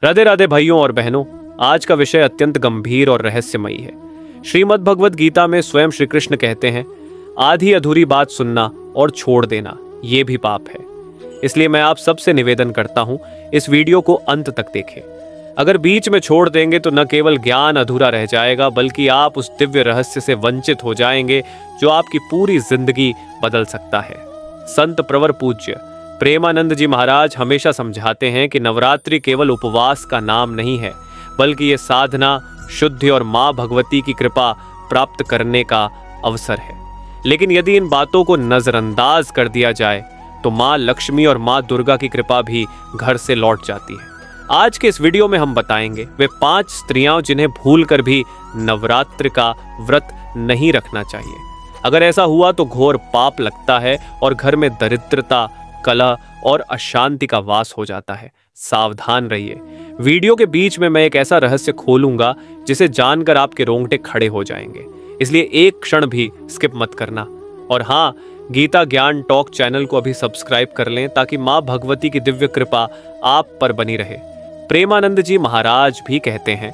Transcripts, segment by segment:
राधे राधे भाइयों और बहनों, आज का विषय अत्यंत गंभीर और रहस्यमयी है। श्रीमद् भगवद गीता में स्वयं श्री कृष्ण कहते हैं, आधी अधूरी बात सुनना और छोड़ देना ये भी पाप है। इसलिए मैं आप सबसे निवेदन करता हूं, इस वीडियो को अंत तक देखें। अगर बीच में छोड़ देंगे तो न केवल ज्ञान अधूरा रह जाएगा, बल्कि आप उस दिव्य रहस्य से वंचित हो जाएंगे जो आपकी पूरी जिंदगी बदल सकता है। संत प्रवर पूज्य प्रेमानंद जी महाराज हमेशा समझाते हैं कि नवरात्रि केवल उपवास का नाम नहीं है, बल्कि ये साधना, शुद्धि और माँ भगवती की कृपा प्राप्त करने का अवसर है। लेकिन यदि इन बातों को नजरअंदाज कर दिया जाए तो माँ लक्ष्मी और माँ दुर्गा की कृपा भी घर से लौट जाती है। आज के इस वीडियो में हम बताएंगे वे 5 स्त्रियां जिन्हें भूलकर भी नवरात्रि का व्रत नहीं रखना चाहिए। अगर ऐसा हुआ तो घोर पाप लगता है और घर में दरिद्रता, कलह और अशांति का वास हो जाता है। सावधान रहिए। वीडियो के बीच में मैं एक ऐसा रहस्य खोलूंगा जिसे जानकर आपके रोंगटे खड़े हो जाएंगे, इसलिए एक क्षण भी स्किप मत करना। और हाँ, गीता ज्ञान टॉक चैनल को अभी सब्सक्राइब कर लें ताकि माँ भगवती की दिव्य कृपा आप पर बनी रहे। प्रेमानंद जी महाराज भी कहते हैं,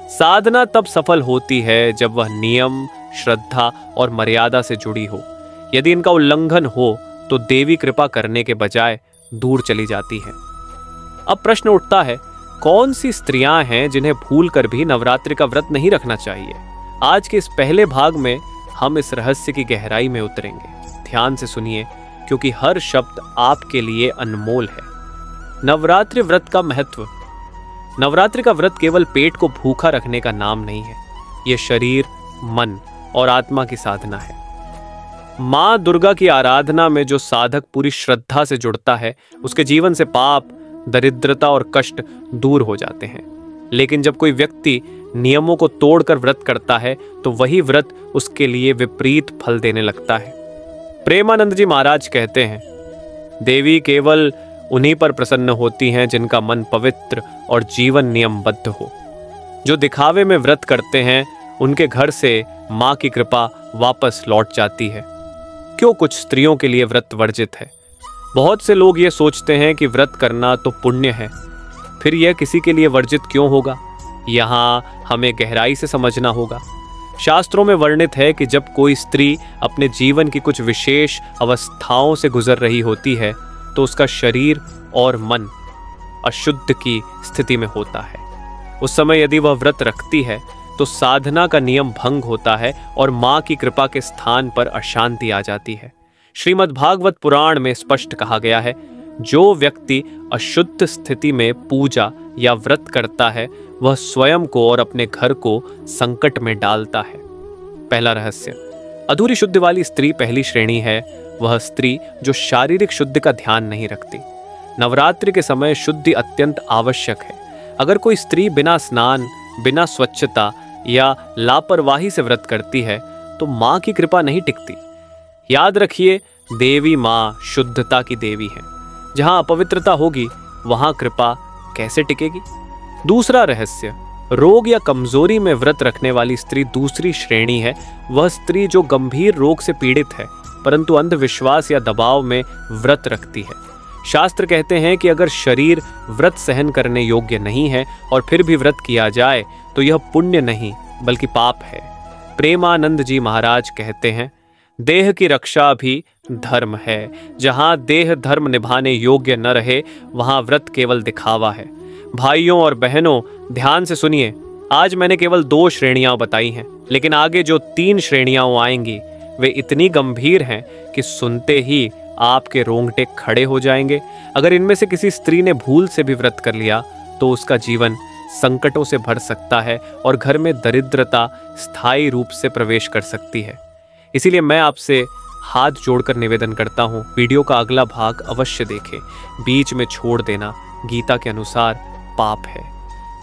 साधना तब सफल होती है जब वह नियम, श्रद्धा और मर्यादा से जुड़ी हो। यदि इनका उल्लंघन हो तो देवी कृपा करने के बजाय दूर चली जाती है। अब प्रश्न उठता है, कौन सी स्त्रियां हैं जिन्हें भूलकर भी नवरात्रि का व्रत नहीं रखना चाहिए? आज के इस पहले भाग में हम इस रहस्य की गहराई में उतरेंगे। ध्यान से सुनिए, क्योंकि हर शब्द आपके लिए अनमोल है। नवरात्रि व्रत का महत्व। नवरात्रि का व्रत केवल पेट को भूखा रखने का नाम नहीं है, यह शरीर, मन और आत्मा की साधना है। माँ दुर्गा की आराधना में जो साधक पूरी श्रद्धा से जुड़ता है, उसके जीवन से पाप, दरिद्रता और कष्ट दूर हो जाते हैं। लेकिन जब कोई व्यक्ति नियमों को तोड़कर व्रत करता है तो वही व्रत उसके लिए विपरीत फल देने लगता है। प्रेमानंद जी महाराज कहते हैं, देवी केवल उन्हीं पर प्रसन्न होती हैं जिनका मन पवित्र और जीवन नियमबद्ध हो। जो दिखावे में व्रत करते हैं उनके घर से माँ की कृपा वापस लौट जाती है। क्यों कुछ स्त्रियों के लिए व्रत वर्जित है? बहुत से लोग ये सोचते हैं कि व्रत करना तो पुण्य है, फिर यह किसी के लिए वर्जित क्यों होगा? यहाँ हमें गहराई से समझना होगा। शास्त्रों में वर्णित है कि जब कोई स्त्री अपने जीवन की कुछ विशेष अवस्थाओं से गुजर रही होती है तो उसका शरीर और मन अशुद्ध की स्थिति में होता है। उस समय यदि वह व्रत रखती है तो साधना का नियम भंग होता है और माँ की कृपा के स्थान पर अशांति आ जाती है। श्रीमद् भागवत पुराण में स्पष्ट कहा गया है, जो व्यक्ति अशुद्ध स्थिति में पूजा या व्रत करता है वह स्वयं को और अपने घर को संकट में डालता है। पहला रहस्य। अधूरी शुद्धि वाली स्त्री पहली श्रेणी है वह स्त्री जो शारीरिक शुद्धि का ध्यान नहीं रखती। नवरात्रि के समय शुद्धि अत्यंत आवश्यक है। अगर कोई स्त्री बिना स्नान, बिना स्वच्छता या लापरवाही से व्रत करती है तो माँ की कृपा नहीं टिकती। याद रखिए, देवी माँ शुद्धता की देवी है। जहाँ अपवित्रता होगी वहाँ कृपा कैसे टिकेगी? दूसरा रहस्य। रोग या कमजोरी में व्रत रखने वाली स्त्री दूसरी श्रेणी है वह स्त्री जो गंभीर रोग से पीड़ित है परंतु अंधविश्वास या दबाव में व्रत रखती है। शास्त्र कहते हैं कि अगर शरीर व्रत सहन करने योग्य नहीं है और फिर भी व्रत किया जाए तो यह पुण्य नहीं बल्कि पाप है। प्रेमानंद जी महाराज कहते हैं, देह की रक्षा भी धर्म है। जहाँ देह धर्म निभाने योग्य न रहे वहाँ व्रत केवल दिखावा है। भाइयों और बहनों, ध्यान से सुनिए। आज मैंने केवल 2 श्रेणियां बताई हैं, लेकिन आगे जो 3 श्रेणियां आएंगी वे इतनी गंभीर हैं कि सुनते ही आपके रोंगटे खड़े हो जाएंगे। अगर इनमें से किसी स्त्री ने भूल से भी व्रत कर लिया तो उसका जीवन संकटों से भर सकता है और घर में दरिद्रता स्थायी रूप से प्रवेश कर सकती है। इसीलिए मैं आपसे हाथ जोड़कर निवेदन करता हूँ, वीडियो का अगला भाग अवश्य देखें। बीच में छोड़ देना गीता के अनुसार पाप है।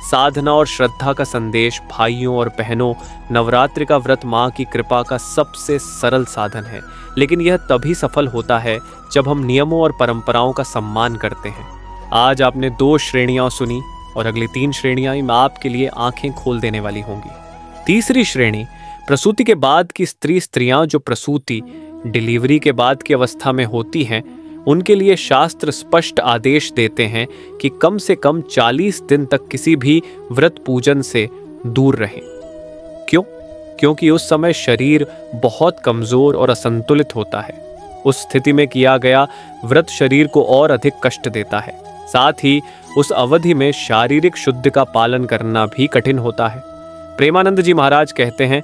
साधना और श्रद्धा का संदेश। भाइयों और बहनों, नवरात्रि का व्रत माँ की कृपा का सबसे सरल साधन है, लेकिन यह तभी सफल होता है जब हम नियमों और परंपराओं का सम्मान करते हैं। आज आपने 2 श्रेणियां सुनी और अगली 3 श्रेणियां आपके लिए आंखें खोल देने वाली होंगी। तीसरी श्रेणी, प्रसूति के बाद की स्त्रियां जो प्रसूति, डिलीवरी के बाद की अवस्था में होती हैं, उनके लिए शास्त्र स्पष्ट आदेश देते हैं कि कम से कम 40 दिन तक किसी भी व्रत पूजन से दूर रहें। क्यों? क्योंकि उस समय शरीर बहुत कमजोर और असंतुलित होता है। उस स्थिति में किया गया व्रत शरीर को और अधिक कष्ट देता है। साथ ही उस अवधि में शारीरिक शुद्धि का पालन करना भी कठिन होता है। प्रेमानंद जी महाराज कहते हैं,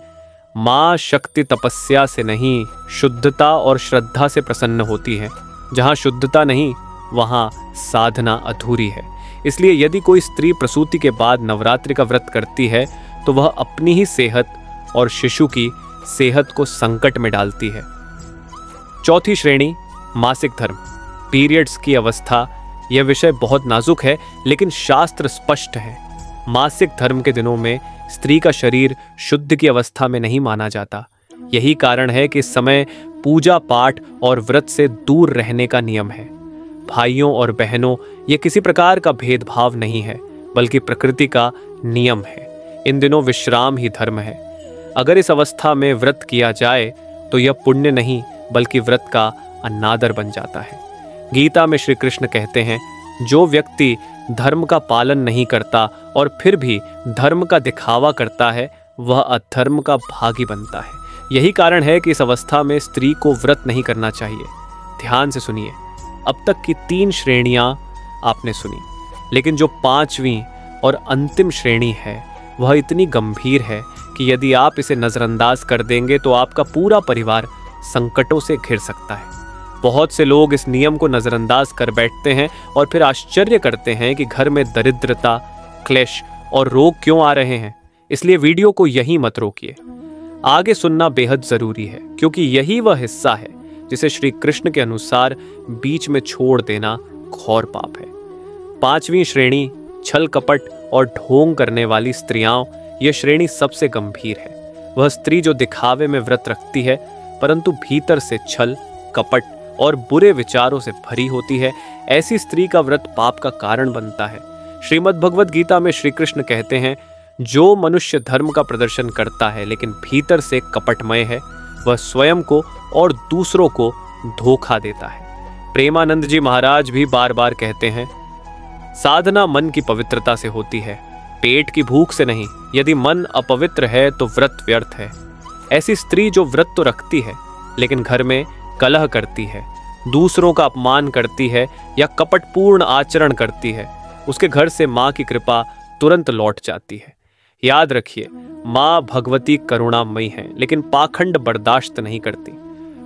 माँ शक्ति तपस्या से नहीं, शुद्धता और श्रद्धा से प्रसन्न होती है। जहाँ शुद्धता नहीं, वहाँ साधना अधूरी है। इसलिए यदि कोई स्त्री प्रसूति के बाद नवरात्रि का व्रत करती है तो वह अपनी ही सेहत और शिशु की सेहत को संकट में डालती है। चौथी श्रेणी, मासिक धर्म, पीरियड्स की अवस्था। यह विषय बहुत नाजुक है, लेकिन शास्त्र स्पष्ट है। मासिक धर्म के दिनों में स्त्री का शरीर शुद्ध की अवस्था में नहीं माना जाता। यही कारण है कि इस समय पूजा पाठ और व्रत से दूर रहने का नियम है। भाइयों और बहनों, यह किसी प्रकार का भेदभाव नहीं है, बल्कि प्रकृति का नियम है। इन दिनों विश्राम ही धर्म है। अगर इस अवस्था में व्रत किया जाए तो यह पुण्य नहीं, बल्कि व्रत का अनादर बन जाता है। गीता में श्री कृष्ण कहते हैं, जो व्यक्ति धर्म का पालन नहीं करता और फिर भी धर्म का दिखावा करता है, वह अधर्म का भागी बनता है। यही कारण है कि इस अवस्था में स्त्री को व्रत नहीं करना चाहिए। ध्यान से सुनिए। अब तक की 3 श्रेणियां आपने सुनी, लेकिन जो 5वीं और अंतिम श्रेणी है वह इतनी गंभीर है कि यदि आप इसे नज़रअंदाज कर देंगे तो आपका पूरा परिवार संकटों से घिर सकता है। बहुत से लोग इस नियम को नज़रअंदाज कर बैठते हैं और फिर आश्चर्य करते हैं कि घर में दरिद्रता, क्लेश और रोग क्यों आ रहे हैं। इसलिए वीडियो को यहीं मत रोकिए। आगे सुनना बेहद जरूरी है, क्योंकि यही वह हिस्सा है जिसे श्री कृष्ण के अनुसार बीच में छोड़ देना घोर पाप है। 5वीं श्रेणी, छल कपट और ढोंग करने वाली स्त्रियां। यह श्रेणी सबसे गंभीर है। वह स्त्री जो दिखावे में व्रत रखती है परंतु भीतर से छल कपट और बुरे विचारों से भरी होती है, ऐसी स्त्री का व्रत पाप का कारण बनता है। श्रीमद् भगवद गीता में श्री कृष्ण कहते हैं, जो मनुष्य धर्म का प्रदर्शन करता है लेकिन भीतर से कपटमय है, वह स्वयं को और दूसरों को धोखा देता है। प्रेमानंद जी महाराज भी बार बार कहते हैं, साधना मन की पवित्रता से होती है, पेट की भूख से नहीं। यदि मन अपवित्र है तो व्रत व्यर्थ है। ऐसी स्त्री जो व्रत तो रखती है लेकिन घर में कलह करती है, दूसरों का अपमान करती है या कपटपूर्ण आचरण करती है, उसके घर से माँ की कृपा तुरंत लौट जाती है। याद रखिए, माँ भगवती करुणामयी है, लेकिन पाखंड बर्दाश्त नहीं करती।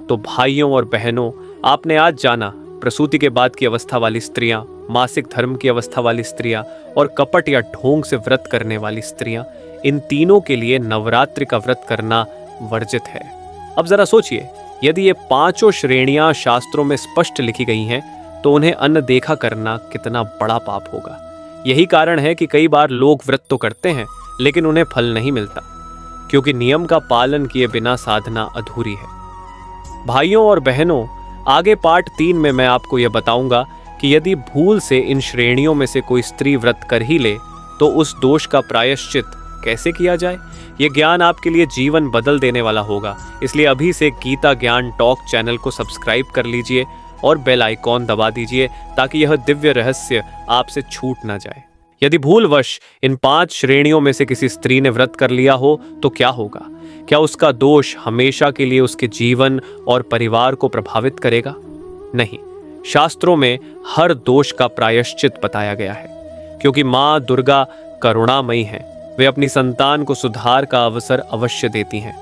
तो भाइयों और बहनों, आपने आज जाना प्रसूति के बाद की अवस्था वाली स्त्रियां, मासिक धर्म की अवस्था वाली स्त्रियां और कपट या ढोंग से व्रत करने वाली स्त्रियां, इन तीनों के लिए नवरात्रि का व्रत करना वर्जित है। अब जरा सोचिए, यदि ये 5 श्रेणियां शास्त्रों में स्पष्ट लिखी गई हैं तो उन्हें अनदेखा करना कितना बड़ा पाप होगा। यही कारण है कि कई बार लोग व्रत तो करते हैं लेकिन उन्हें फल नहीं मिलता, क्योंकि नियम का पालन किए बिना साधना अधूरी है। भाइयों और बहनों, आगे पार्ट 3 में मैं आपको यह बताऊंगा कि यदि भूल से इन श्रेणियों में से कोई स्त्री व्रत कर ही ले तो उस दोष का प्रायश्चित कैसे किया जाए। यह ज्ञान आपके लिए जीवन बदल देने वाला होगा। इसलिए अभी से गीता ज्ञान टॉक चैनल को सब्सक्राइब कर लीजिए और बेल आइकॉन दबा दीजिए ताकि यह दिव्य रहस्य आपसे छूट ना जाए। यदि भूलवश इन 5 श्रेणियों में से किसी स्त्री ने व्रत कर लिया हो तो क्या होगा? क्या उसका दोष हमेशा के लिए उसके जीवन और परिवार को प्रभावित करेगा? नहीं, शास्त्रों में हर दोष का प्रायश्चित बताया गया है, क्योंकि माँ दुर्गा करुणामयी हैं। वे अपनी संतान को सुधार का अवसर अवश्य देती हैं।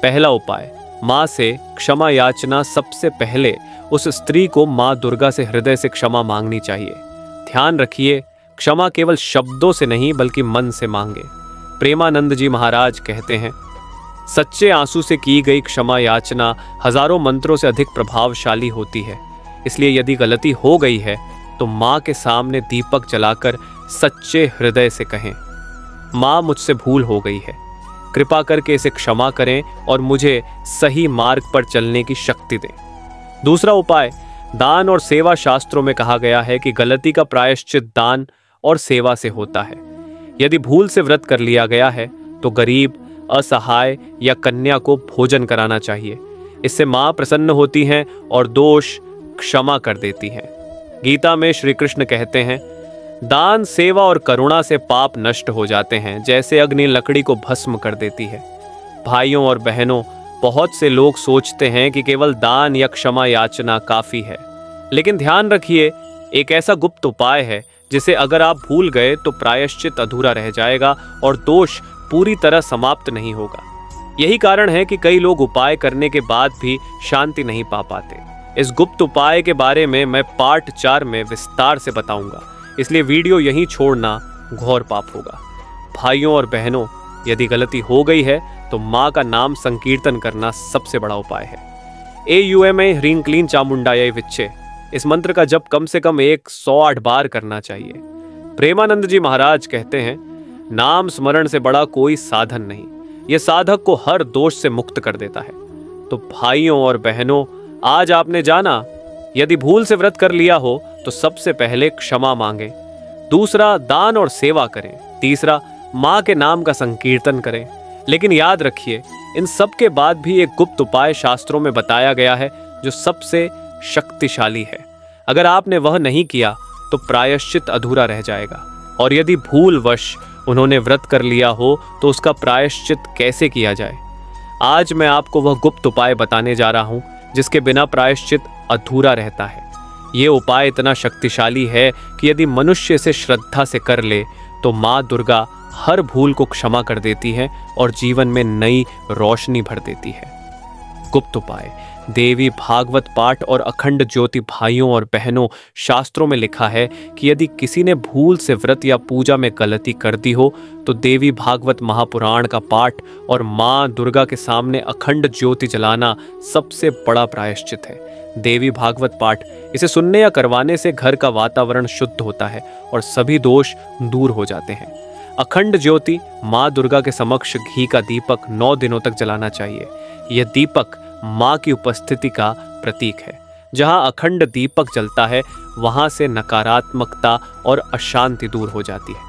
पहला उपाय, माँ से क्षमा याचना। सबसे पहले उस स्त्री को माँ दुर्गा से हृदय से क्षमा मांगनी चाहिए। ध्यान रखिए, क्षमा केवल शब्दों से नहीं बल्कि मन से मांगे। प्रेमानंद जी महाराज कहते हैं, सच्चे आंसू से की गई क्षमा याचना हजारों मंत्रों से अधिक प्रभावशाली होती है। इसलिए यदि गलती हो गई है तो माँ के सामने दीपक जलाकर सच्चे हृदय से कहें, माँ मुझसे भूल हो गई है, कृपा करके इसे क्षमा करें और मुझे सही मार्ग पर चलने की शक्ति दें। दूसरा उपाय, दान और सेवा। शास्त्रों में कहा गया है कि गलती का प्रायश्चित दान और सेवा से होता है। यदि भूल से व्रत कर लिया गया है तो गरीब, असहाय या कन्या को भोजन कराना चाहिए। इससे माँ प्रसन्न होती हैं और दोष क्षमा कर देती हैं। गीता में श्री कृष्ण कहते हैं, दान, सेवा और करुणा से पाप नष्ट हो जाते हैं, जैसे अग्नि लकड़ी को भस्म कर देती है। भाइयों और बहनों, बहुत से लोग सोचते हैं कि केवल दान या क्षमा याचना काफी है, लेकिन ध्यान रखिए, एक ऐसा गुप्त उपाय है जिसे अगर आप भूल गए तो प्रायश्चित अधूरा रह जाएगा और दोष पूरी तरह समाप्त नहीं होगा। यही कारण है कि कई लोग उपाय करने के बाद भी शांति नहीं पा पाते। इस गुप्त उपाय के बारे में मैं पार्ट 4 में विस्तार से बताऊंगा, इसलिए वीडियो यहीं छोड़ना घोर पाप होगा। भाइयों और बहनों, यदि गलती हो गई है तो माँ का नाम संकीर्तन करना सबसे बड़ा उपाय है। AUMA ह्रीं क्लीं चामुंडायै विच्चे, इस मंत्र का जप कम से कम 108 बार करना चाहिए। प्रेमानंद जी महाराज कहते हैं, नाम स्मरण से बड़ा कोई साधन नहीं, यह साधक को हर दोष से मुक्त कर देता है। तो भाइयों और बहनों, आज आपने जाना, यदि भूल से व्रत कर लिया हो तो सबसे पहले क्षमा मांगे, दूसरा दान और सेवा करें, तीसरा माँ के नाम का संकीर्तन करें। लेकिन याद रखिए, इन सब के बाद भी एक गुप्त उपाय शास्त्रों में बताया गया है जो सबसे शक्तिशाली है। अगर आपने वह नहीं किया तो प्रायश्चित अधूरा रह जाएगा, और यदि भूलवश उन्होंने व्रत कर लिया हो तो उसका प्रायश्चित कैसे किया जाए। आज मैं आपको वह गुप्त उपाय बताने जा रहा हूं जिसके बिना प्रायश्चित अधूरा रहता है। ये उपाय इतना शक्तिशाली है कि यदि मनुष्य इसे श्रद्धा से कर ले तो माँ दुर्गा हर भूल को क्षमा कर देती है और जीवन में नई रोशनी भर देती है। गुप्त उपाय देवी भागवत पाठ और अखंड ज्योति। भाइयों और बहनों, शास्त्रों में लिखा है कि यदि किसी ने भूल से व्रत या पूजा में गलती कर दी हो तो देवी भागवत महापुराण का पाठ और माँ दुर्गा के सामने अखंड ज्योति जलाना सबसे बड़ा प्रायश्चित है। देवी भागवत पाठ, इसे सुनने या करवाने से घर का वातावरण शुद्ध होता है और सभी दोष दूर हो जाते हैं। अखंड ज्योति, माँ दुर्गा के समक्ष घी का दीपक 9 दिनों तक जलाना चाहिए। यह दीपक माँ की उपस्थिति का प्रतीक है। जहाँ अखंड दीपक जलता है वहाँ से नकारात्मकता और अशांति दूर हो जाती है।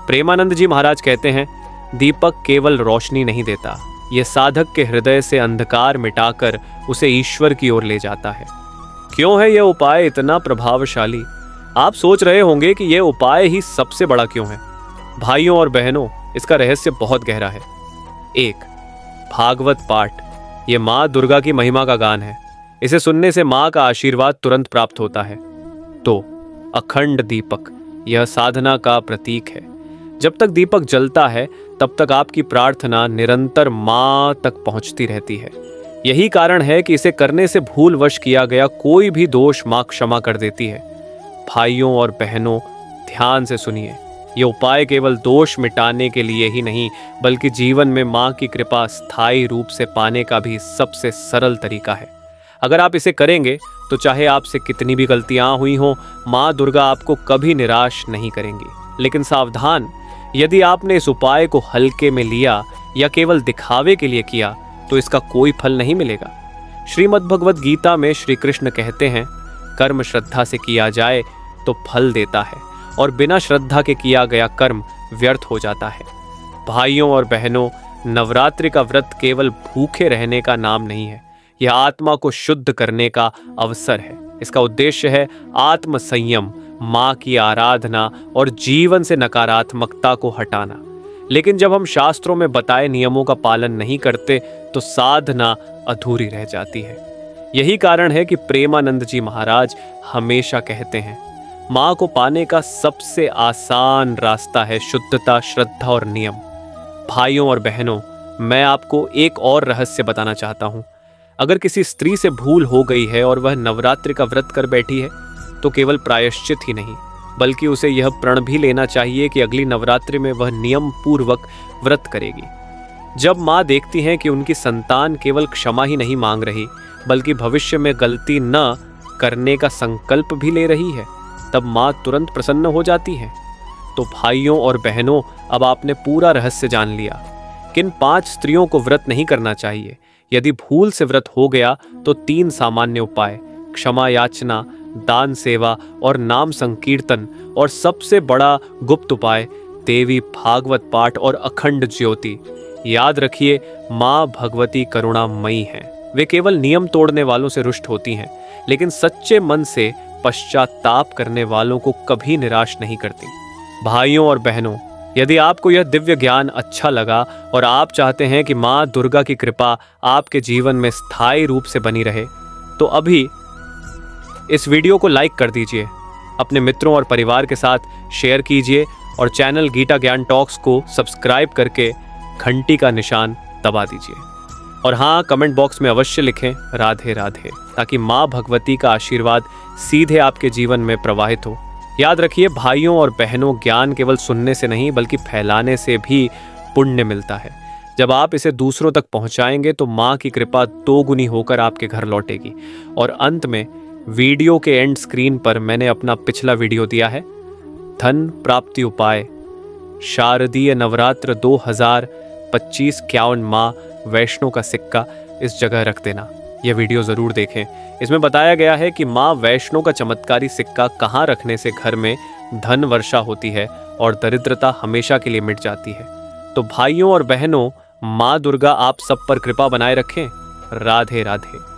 प्रेमानंद जी महाराज कहते हैं, दीपक केवल रोशनी नहीं देता, यह साधक के हृदय से अंधकार मिटाकर उसे ईश्वर की ओर ले जाता है। क्यों है यह उपाय इतना प्रभावशाली? आप सोच रहे होंगे कि यह उपाय ही सबसे बड़ा क्यों है। भाइयों और बहनों, इसका रहस्य बहुत गहरा है। 1. भागवत पाठ, ये माँ दुर्गा की महिमा का गान है। इसे सुनने से माँ का आशीर्वाद तुरंत प्राप्त होता है। 2. अखंड दीपक, यह साधना का प्रतीक है। जब तक दीपक जलता है तब तक आपकी प्रार्थना निरंतर माँ तक पहुंचती रहती है। यही कारण है कि इसे करने से भूलवश किया गया कोई भी दोष माँ क्षमा कर देती है। भाइयों और बहनों, ध्यान से सुनिए, ये उपाय केवल दोष मिटाने के लिए ही नहीं बल्कि जीवन में माँ की कृपा स्थायी रूप से पाने का भी सबसे सरल तरीका है। अगर आप इसे करेंगे तो चाहे आपसे कितनी भी गलतियां हुई हों, माँ दुर्गा आपको कभी निराश नहीं करेंगी। लेकिन सावधान, यदि आपने इस उपाय को हल्के में लिया या केवल दिखावे के लिए किया तो इसका कोई फल नहीं मिलेगा। श्रीमद् भगवद गीता में श्री कृष्ण कहते हैं, कर्म श्रद्धा से किया जाए तो फल देता है और बिना श्रद्धा के किया गया कर्म व्यर्थ हो जाता है। भाइयों और बहनों, नवरात्रि का व्रत केवल भूखे रहने का नाम नहीं है, यह आत्मा को शुद्ध करने का अवसर है। इसका उद्देश्य है आत्म संयम, माँ की आराधना और जीवन से नकारात्मकता को हटाना। लेकिन जब हम शास्त्रों में बताए नियमों का पालन नहीं करते तो साधना अधूरी रह जाती है। यही कारण है कि प्रेमानंद जी महाराज हमेशा कहते हैं, माँ को पाने का सबसे आसान रास्ता है शुद्धता, श्रद्धा और नियम। भाइयों और बहनों, मैं आपको एक और रहस्य बताना चाहता हूँ। अगर किसी स्त्री से भूल हो गई है और वह नवरात्रि का व्रत कर बैठी है तो केवल प्रायश्चित ही नहीं बल्कि उसे यह प्रण भी लेना चाहिए कि अगली नवरात्रि में वह नियम पूर्वक व्रत करेगी। जब माँ देखती हैं कि उनकी संतान केवल क्षमा ही नहीं मांग रही बल्कि भविष्य में गलती न करने का संकल्प भी ले रही है, तब माँ तुरंत प्रसन्न हो जाती है। तो भाइयों और बहनों, अब आपने पूरा रहस्य जान लिया। किन 5 स्त्रियों को व्रत नहीं करना चाहिए? यदि भूल से व्रत हो गया तो 3 सामान्य उपाय, क्षमा याचना, दान सेवा और नाम संकीर्तन, और सबसे बड़ा गुप्त उपाय देवी भागवत पाठ और अखंड ज्योति। याद रखिए, माँ भगवती करुणामयी है। वे केवल नियम तोड़ने वालों से रुष्ट होती हैं, लेकिन सच्चे मन से पश्चाताप करने वालों को कभी निराश नहीं करती। भाइयों और बहनों, यदि आपको यह दिव्य ज्ञान अच्छा लगा और आप चाहते हैं कि माँ दुर्गा की कृपा आपके जीवन में स्थायी रूप से बनी रहे, तो अभी इस वीडियो को लाइक कर दीजिए, अपने मित्रों और परिवार के साथ शेयर कीजिए और चैनल गीता ज्ञान टॉक्स को सब्सक्राइब करके घंटी का निशान दबा दीजिए। और हाँ, कमेंट बॉक्स में अवश्य लिखें राधे राधे, ताकि माँ भगवती का आशीर्वाद सीधे आपके जीवन में प्रवाहित हो। याद रखिए भाइयों और बहनों, ज्ञान केवल सुनने से नहीं बल्कि फैलाने से भी पुण्य मिलता है। जब आप इसे दूसरों तक पहुंचाएंगे तो माँ की कृपा दोगुनी होकर आपके घर लौटेगी। और अंत में वीडियो के एंड स्क्रीन पर मैंने अपना पिछला वीडियो दिया है, धन प्राप्ति उपाय शारदीय नवरात्र 2025 51 माँ वैष्णो का सिक्का इस जगह रख देना। यह वीडियो ज़रूर देखें। इसमें बताया गया है कि माँ वैष्णो का चमत्कारी सिक्का कहाँ रखने से घर में धन वर्षा होती है और दरिद्रता हमेशा के लिए मिट जाती है। तो भाइयों और बहनों, माँ दुर्गा आप सब पर कृपा बनाए रखें। राधे राधे।